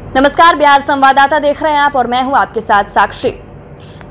नमस्कार, बिहार संवाददाता देख रहे हैं आप और मैं हूं आपके साथ साक्षी।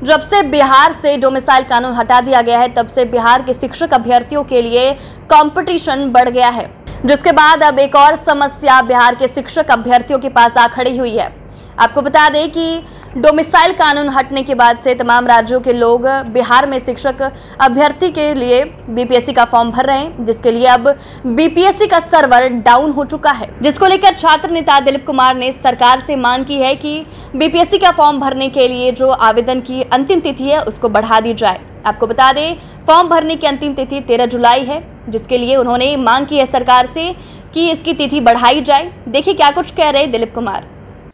जब से बिहार से डोमिसाइल कानून हटा दिया गया है, तब से बिहार के शिक्षक अभ्यर्थियों के लिए कंपटीशन बढ़ गया है, जिसके बाद अब एक और समस्या बिहार के शिक्षक अभ्यर्थियों के पास आ खड़ी हुई है। आपको बता दें कि डोमिसाइल कानून हटने के बाद से तमाम राज्यों के लोग बिहार में शिक्षक अभ्यर्थी के लिए बीपीएससी का फॉर्म भर रहे हैं, जिसके लिए अब बीपीएससी का सर्वर डाउन हो चुका है, जिसको लेकर छात्र नेता दिलीप कुमार ने सरकार से मांग की है कि बीपीएससी का फॉर्म भरने के लिए जो आवेदन की अंतिम तिथि है उसको बढ़ा दी जाए। आपको बता दें, फॉर्म भरने की अंतिम तिथि 13 जुलाई है, जिसके लिए उन्होंने मांग की है सरकार से कि इसकी तिथि बढ़ाई जाए। देखिए क्या कुछ कह रहे दिलीप कुमार।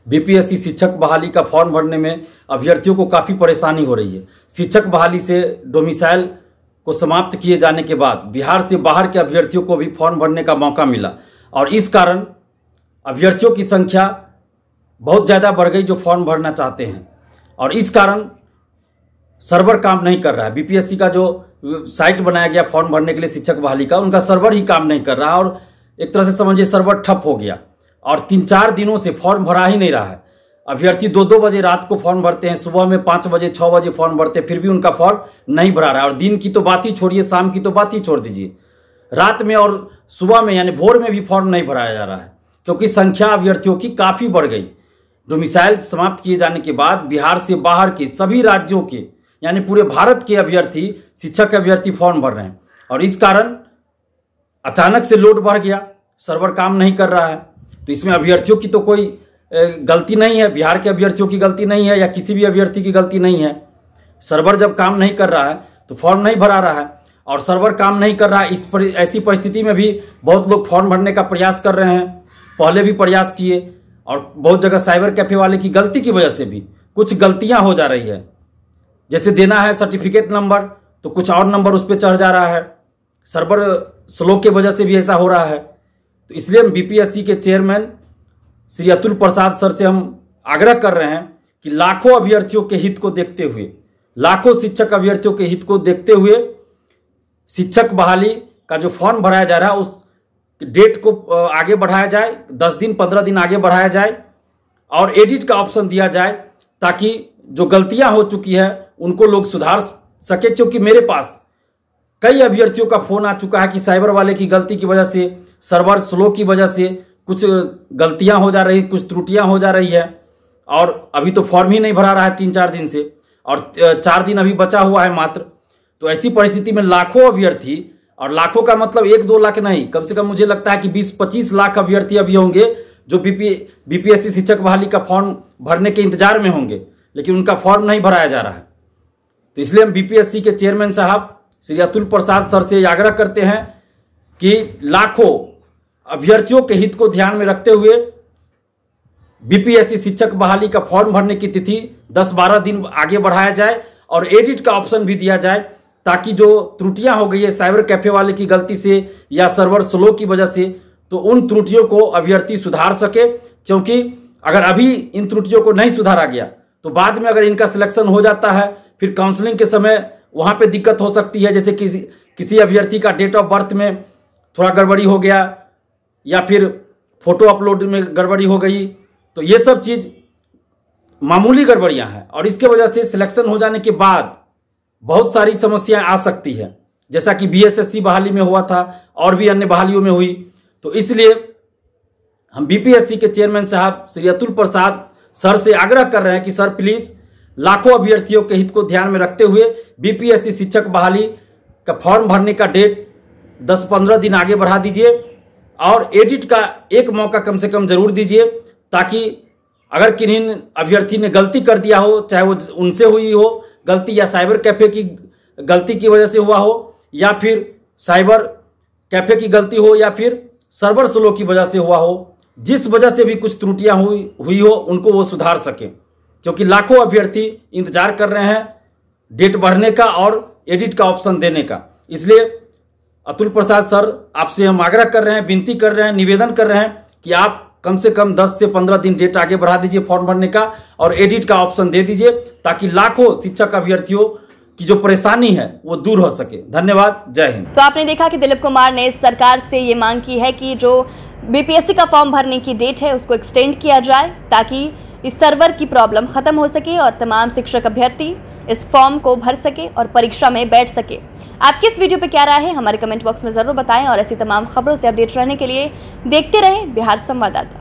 बीपीएससी शिक्षक बहाली का फॉर्म भरने में अभ्यर्थियों को काफ़ी परेशानी हो रही है। शिक्षक बहाली से डोमिसाइल को समाप्त किए जाने के बाद बिहार से बाहर के अभ्यर्थियों को भी फॉर्म भरने का मौका मिला और इस कारण अभ्यर्थियों की संख्या बहुत ज़्यादा बढ़ गई जो फॉर्म भरना चाहते हैं और इस कारण सर्वर काम नहीं कर रहा है। बीपीएससी का जो साइट बनाया गया फॉर्म भरने के लिए शिक्षक बहाली का, उनका सर्वर ही काम नहीं कर रहा और एक तरह से समझिए सर्वर ठप हो गया और 3-4 दिनों से फॉर्म भरा ही नहीं रहा है। अभ्यर्थी 2-2 बजे रात को फॉर्म भरते हैं, सुबह में 5 बजे 6 बजे फॉर्म भरते हैं, फिर भी उनका फॉर्म नहीं भरा रहा है। और दिन की तो बात ही छोड़िए, शाम की तो बात ही छोड़ दीजिए, रात में और सुबह में यानी भोर में भी फॉर्म नहीं भराया जा रहा है, क्योंकि संख्या अभ्यर्थियों की काफ़ी बढ़ गई। डोमिसाइल समाप्त किए जाने के बाद बिहार से बाहर के सभी राज्यों के यानी पूरे भारत के अभ्यर्थी शिक्षक अभ्यर्थी फॉर्म भर रहे हैं और इस कारण अचानक से लोड बढ़ गया, सर्वर काम नहीं कर रहा है। तो इसमें अभ्यर्थियों की तो कोई गलती नहीं है, बिहार के अभ्यर्थियों की गलती नहीं है या किसी भी अभ्यर्थी की गलती नहीं है। सर्वर जब काम नहीं कर रहा है तो फॉर्म नहीं भरा रहा है और सर्वर काम नहीं कर रहा है। ऐसी परिस्थिति में भी बहुत लोग फॉर्म भरने का प्रयास कर रहे हैं, पहले भी प्रयास किए और बहुत जगह साइबर कैफे वाले की गलती की वजह से भी कुछ गलतियां हो जा रही है। जैसे देना है सर्टिफिकेट नंबर तो कुछ और नंबर उस पर चढ़ जा रहा है, सर्वर स्लो के वजह से भी ऐसा हो रहा है। तो इसलिए हम बीपीएससी के चेयरमैन श्री अतुल प्रसाद सर से हम आग्रह कर रहे हैं कि लाखों अभ्यर्थियों के हित को देखते हुए, लाखों शिक्षक अभ्यर्थियों के हित को देखते हुए शिक्षक बहाली का जो फॉर्म भराया जा रहा है उस डेट को आगे बढ़ाया जाए, 10 दिन 15 दिन आगे बढ़ाया जाए और एडिट का ऑप्शन दिया जाए ताकि जो गलतियां हो चुकी है उनको लोग सुधार सके। क्योंकि मेरे पास कई अभ्यर्थियों का फोन आ चुका है कि साइबर वाले की गलती की वजह से, सर्वर स्लो की वजह से कुछ गलतियां हो जा रही, कुछ त्रुटियां हो जा रही है और अभी तो फॉर्म ही नहीं भरा रहा है 3-4 दिन से और 4 दिन अभी बचा हुआ है मात्र। तो ऐसी परिस्थिति में लाखों अभ्यर्थी, और लाखों का मतलब 1-2 लाख नहीं, कम से कम मुझे लगता है कि 20-25 लाख अभ्यर्थी अभी होंगे जो बीपीएससी शिक्षक बहाली का फॉर्म भरने के इंतजार में होंगे, लेकिन उनका फॉर्म नहीं भराया जा रहा है। तो इसलिए हम बीपीएससी के चेयरमैन साहब श्री अतुल प्रसाद सर से आग्रह करते हैं कि लाखों अभ्यर्थियों के हित को ध्यान में रखते हुए बीपीएससी शिक्षक बहाली का फॉर्म भरने की तिथि 10-12 दिन आगे बढ़ाया जाए और एडिट का ऑप्शन भी दिया जाए ताकि जो त्रुटियां हो गई है साइबर कैफे वाले की गलती से या सर्वर स्लो की वजह से, तो उन त्रुटियों को अभ्यर्थी सुधार सके। क्योंकि अगर अभी इन त्रुटियों को नहीं सुधारा गया तो बाद में अगर इनका सिलेक्शन हो जाता है, फिर काउंसलिंग के समय वहां पे दिक्कत हो सकती है। जैसे किसी अभ्यर्थी का डेट ऑफ बर्थ में थोड़ा गड़बड़ी हो गया या फिर फोटो अपलोड में गड़बड़ी हो गई, तो ये सब चीज़ मामूली गड़बड़ियां हैं और इसके वजह से सिलेक्शन हो जाने के बाद बहुत सारी समस्याएं आ सकती है, जैसा कि बीएसएससी बहाली में हुआ था और भी अन्य बहालियों में हुई। तो इसलिए हम बीपीएससी के चेयरमैन साहब श्री अतुल प्रसाद सर से आग्रह कर रहे हैं कि सर प्लीज लाखों अभ्यर्थियों के हित को ध्यान में रखते हुए बीपीएससी शिक्षक बहाली का फॉर्म भरने का डेट 10-15 दिन आगे बढ़ा दीजिए और एडिट का एक मौका कम से कम जरूर दीजिए, ताकि अगर किन्हीं अभ्यर्थी ने गलती कर दिया हो, चाहे वो उनसे हुई हो गलती या साइबर कैफे की गलती की वजह से हुआ हो या फिर साइबर कैफे की गलती हो या फिर सर्वर स्लो की वजह से हुआ हो, जिस वजह से भी कुछ त्रुटियां हुई हो उनको वो सुधार सके। क्योंकि लाखों अभ्यर्थी इंतजार कर रहे हैं डेट बढ़ने का और एडिट का ऑप्शन देने का। इसलिए अतुल प्रसाद सर आपसे हम आग्रह कर रहे हैं, विनती कर रहे हैं, निवेदन कर रहे हैं कि आप कम से कम 10 से 15 दिन डेट आगे बढ़ा दीजिए फॉर्म भरने का और एडिट का ऑप्शन दे दीजिए ताकि लाखों शिक्षक अभ्यर्थियों की जो परेशानी है वो दूर हो सके। धन्यवाद, जय हिंद। तो आपने देखा कि दिलीप कुमार ने सरकार से ये मांग की है कि जो बीपीएससी का फॉर्म भरने की डेट है उसको एक्सटेंड किया जाए ताकि इस सर्वर की प्रॉब्लम खत्म हो सके और तमाम शिक्षक अभ्यर्थी इस फॉर्म को भर सके और परीक्षा में बैठ सके। आपकी इस वीडियो पे क्या राय है हमारे कमेंट बॉक्स में जरूर बताएं और ऐसी तमाम खबरों से अपडेट रहने के लिए देखते रहें बिहार संवाददाता।